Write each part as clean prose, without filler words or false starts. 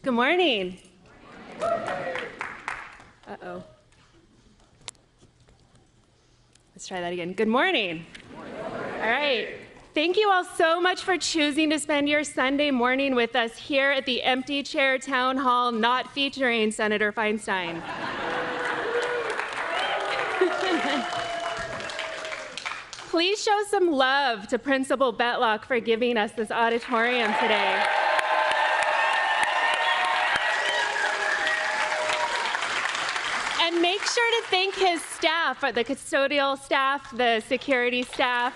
Good morning. Uh-oh. Let's try that again. Good morning. All right. Thank you all so much for choosing to spend your Sunday morning with us here at the Empty Chair Town Hall, not featuring Senator Feinstein. Please show some love to Principal Betlock for giving us this auditorium today. And make sure to thank his staff, the custodial staff, the security staff.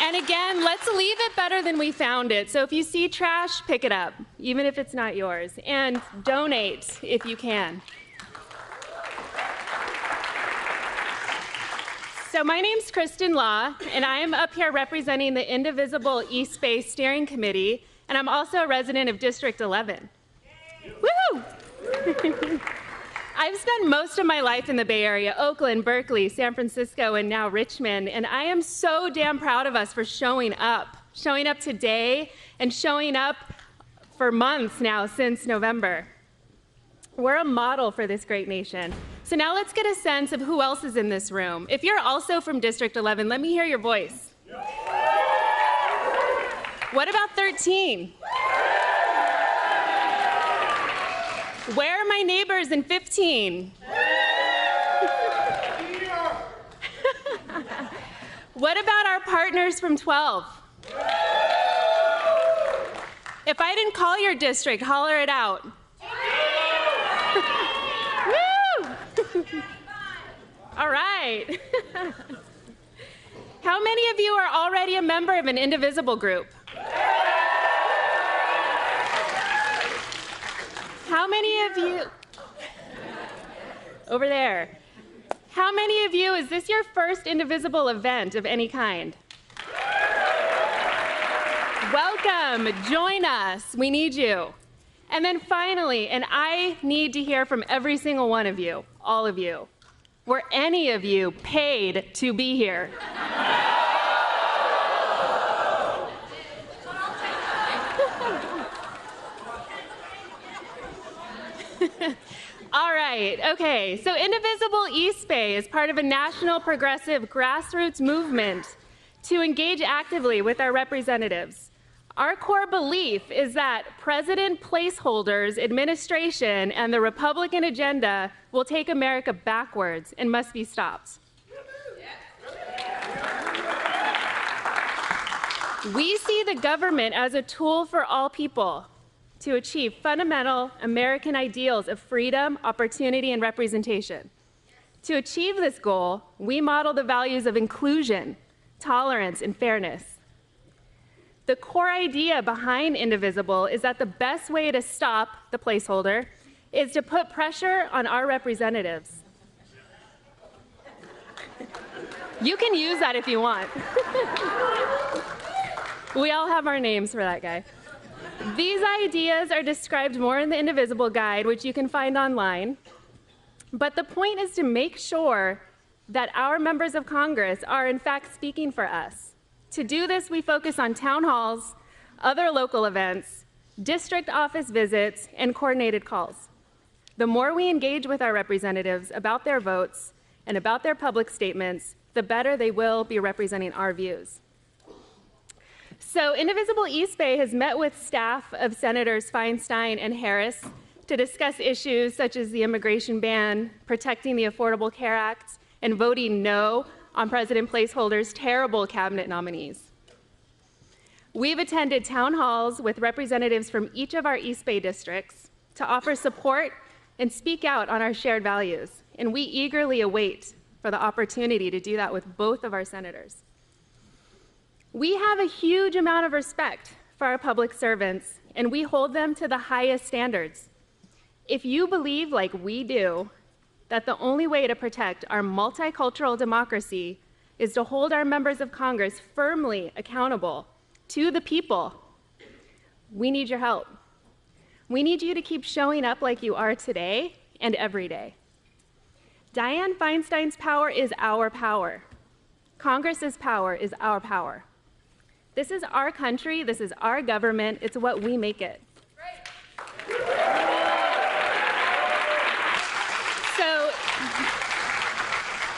And again, let's leave it better than we found it. So if you see trash, pick it up, even if it's not yours. And donate if you can. So my name's Kristen Law, and I am up here representing the Indivisible East Bay Steering Committee, and I'm also a resident of District 11. Woo! I've spent most of my life in the Bay Area, Oakland, Berkeley, San Francisco, and now Richmond, and I am so damn proud of us for showing up today and showing up for months now since November. We're a model for this great nation. So now let's get a sense of who else is in this room. If you're also from District 11, let me hear your voice. What about 13? Where are my neighbors in 15? What about our partners from 12? If I didn't call your district, holler it out. Woo! All right. How many of you are already a member of an indivisible group? How many of you, over there, how many of you, is this your first indivisible event of any kind? Welcome, join us, we need you. And then finally, and I need to hear from every single one of you, all of you, were any of you paid to be here? All right, okay, so Indivisible East Bay is part of a national progressive grassroots movement to engage actively with our representatives. Our core belief is that President placeholders, administration, and the Republican agenda will take America backwards and must be stopped. We see the government as a tool for all people to achieve fundamental American ideals of freedom, opportunity, and representation. To achieve this goal, we model the values of inclusion, tolerance, and fairness. The core idea behind Indivisible is that the best way to stop the placeholder is to put pressure on our representatives. You can use that if you want. We all have our names for that guy. These ideas are described more in the Indivisible Guide, which you can find online. But the point is to make sure that our members of Congress are in fact speaking for us. To do this, we focus on town halls, other local events, district office visits, and coordinated calls. The more we engage with our representatives about their votes and about their public statements, the better they will be representing our views. So Indivisible East Bay has met with staff of Senators Feinstein and Harris to discuss issues such as the immigration ban, protecting the Affordable Care Act, and voting no on President Placeholder's terrible cabinet nominees. We've attended town halls with representatives from each of our East Bay districts to offer support and speak out on our shared values, and we eagerly await for the opportunity to do that with both of our senators. We have a huge amount of respect for our public servants, and we hold them to the highest standards. If you believe, like we do, that the only way to protect our multicultural democracy is to hold our members of Congress firmly accountable to the people, we need your help. We need you to keep showing up like you are today and every day. Dianne Feinstein's power is our power. Congress's power is our power. This is our country, this is our government, it's what we make it. So,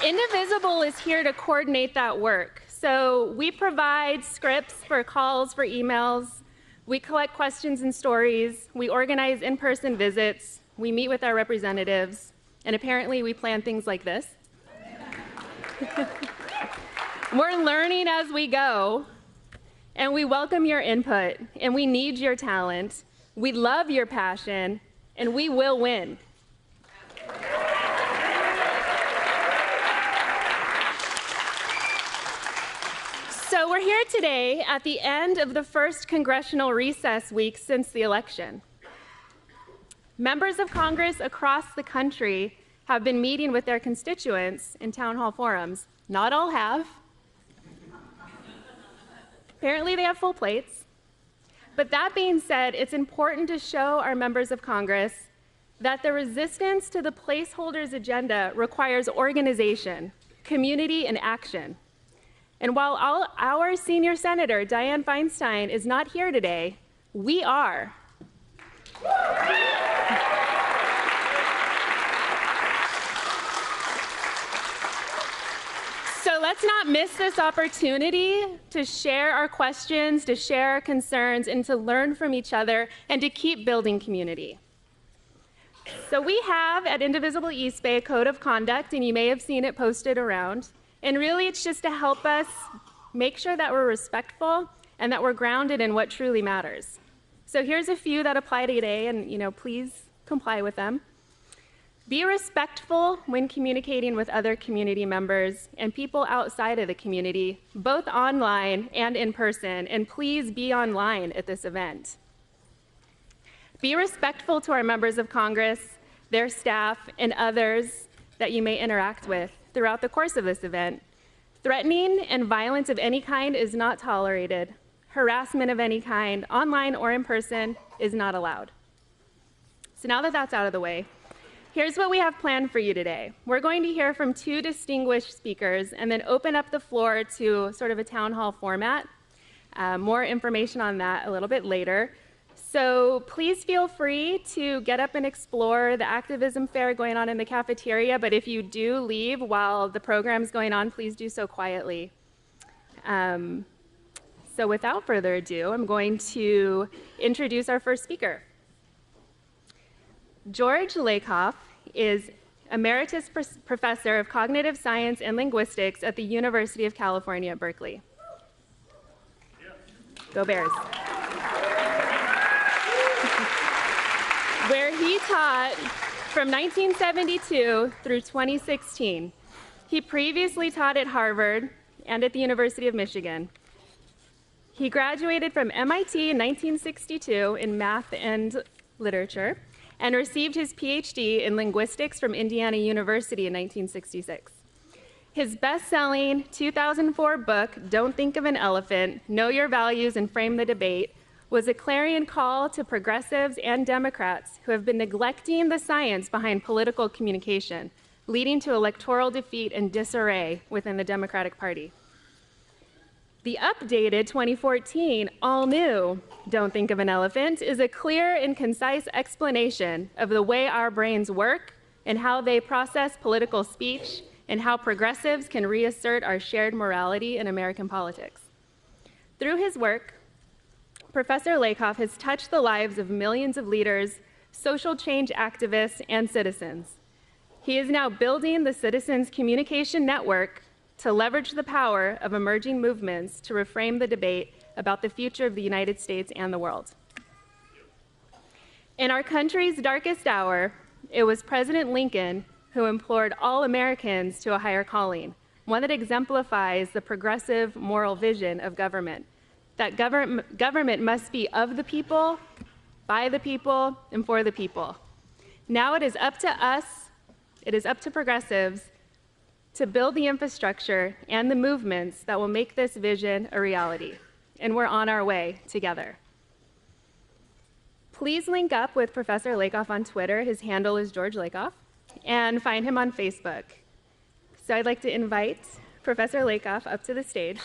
Indivisible is here to coordinate that work. So we provide scripts for calls, for emails, we collect questions and stories, we organize in-person visits, we meet with our representatives, and apparently we plan things like this. We're learning as we go, and we welcome your input, and we need your talent, we love your passion, and we will win. So we're here today at the end of the first congressional recess week since the election. Members of Congress across the country have been meeting with their constituents in town hall forums. Not all have. Apparently they have full plates. But that being said, it's important to show our members of Congress that the resistance to the placeholders' agenda requires organization, community, and action. And while our senior senator, Dianne Feinstein, is not here today, we are. So let's not miss this opportunity to share our questions, to share our concerns, and to learn from each other, and to keep building community. So we have at Indivisible East Bay a code of conduct, and you may have seen it posted around. And really, it's just to help us make sure that we're respectful and that we're grounded in what truly matters. So here's a few that apply today, and please comply with them. Be respectful when communicating with other community members and people outside of the community, both online and in person, and please be online at this event. Be respectful to our members of Congress, their staff, and others that you may interact with throughout the course of this event. Threatening and violence of any kind is not tolerated. Harassment of any kind, online or in person, is not allowed. So now that that's out of the way, here's what we have planned for you today. We're going to hear from two distinguished speakers and then open up the floor to sort of a town hall format. More information on that a little bit later. So please feel free to get up and explore the activism fair going on in the cafeteria, but if you do leave while the program's going on, please do so quietly. So without further ado, I'm going to introduce our first speaker. George Lakoff is Emeritus Professor of Cognitive Science and Linguistics at the University of California at Berkeley. Go Bears. Where he taught from 1972 through 2016. He previously taught at Harvard and at the University of Michigan. He graduated from MIT in 1962 in math and literature and received his PhD in linguistics from Indiana University in 1966. His best-selling 2004 book, Don't Think of an Elephant, Know Your Values and Frame the Debate, was a clarion call to progressives and Democrats who have been neglecting the science behind political communication, leading to electoral defeat and disarray within the Democratic Party. The updated 2014 all-new Don't Think of an Elephant is a clear and concise explanation of the way our brains work and how they process political speech and how progressives can reassert our shared morality in American politics. Through his work, Professor Lakoff has touched the lives of millions of leaders, social change activists, and citizens. He is now building the Citizens Communication Network to leverage the power of emerging movements to reframe the debate about the future of the United States and the world. In our country's darkest hour, it was President Lincoln who implored all Americans to a higher calling, one that exemplifies the progressive moral vision of government. That government must be of the people, by the people, and for the people. Now it is up to us, it is up to progressives to build the infrastructure and the movements that will make this vision a reality. And we're on our way together. Please link up with Professor Lakoff on Twitter. His handle is George Lakoff, and find him on Facebook. So I'd like to invite Professor Lakoff up to the stage.